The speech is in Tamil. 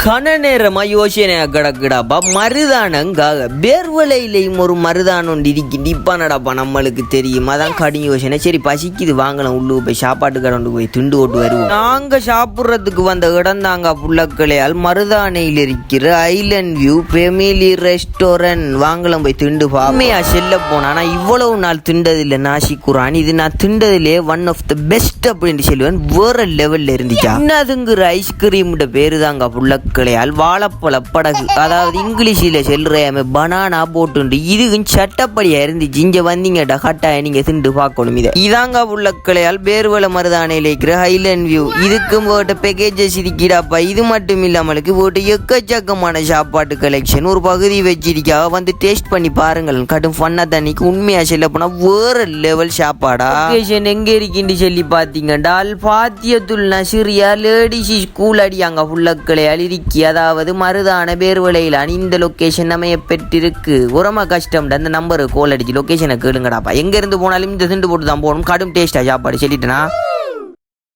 கன நேரமா யோசனையா கிடக்குடாப்பா. மருதானங்காக பேர்வலையிலையும் ஒரு மருதானம் ஒன்று இருக்கு. இப்பானடாப்பா நம்மளுக்கு தெரியும். அதான் கடும் யோசனை. சரி பசிக்குது வாங்கலாம், உள்ளுக்கு போய் சாப்பாட்டு கடை போய் துண்டு ஓட்டு வருவோம். நாங்க சாப்பிட்றதுக்கு வந்த இடம் தாங்க புள்ளக்கலையால் மருதானையில் இருக்கிற ஐலண்ட் வியூ ஃபெமிலி ரெஸ்டாரண்ட். வாங்கலாம் போய் திண்டு பாமையா செல்ல போனா. நான் இவ்வளவு நாள் திண்டதில்லை நாசிக்குறான். இது நான் திண்டதிலே ஒன் ஆஃப் த பெஸ்ட் அப்படின்னு சொல்லுவேன். வேற லெவல்ல இருந்துச்சா. என்னதுங்கிற ஐஸ்கிரீம் பேரு தாங்க புள்ளக்கலையால் வாழைப்பழ படகு. அதாவது இங்கிலீஷில் செல்றாம பனானா போட்டு இதுக்கும் சட்டப்படியா இருந்துச்சு. இங்க வந்தீங்கடா கட்டாய நீங்க திண்டு பார்க்கணும். இதாங்க புள்ளக்கலையால் பேர்வல மருதானையில் இருக்கிற ஹைலண்ட் வியூ. இதுக்கும் போட்ட பேக்கேஜஸ் இருக்கிடாப்பா. இது மட்டும் இல்லாமலுக்கு போட்டு எக்கச்சக்கமான சாப்பாட்டு கலெக்ஷன் ஒரு பகுதி வச்சிருக்கா. வந்து டேஸ்ட் பண்ணி பாருங்கள். கடும் ஃபன்னா தண்ணிக்கு உண்மையா செல்ல போனா வேற லெவல் சாப்பாடா. எங்க இருக்குன்னு சொல்லி பாத்தீங்கன்னா பாத்தியத்துல் நசிரியா லேடிஸ் ஸ்கூல் அடியாங்க புள்ளக்கலையால் இருக்கி. அதாவது மருதான பேர்வலையிலான இந்த லொக்கேஷன் அமைய பெற்றிருக்கு. உரமா கஷ்டம். அந்த நம்பரு கோல் அடிச்சு லொக்கேஷனை கேளுங்கடாப்பா. எங்க இருந்து போனாலும் இந்த திண்டு போட்டு தான் போகணும். கடும் டேஸ்டா சாப்பாடு சொல்லிட்டேனா.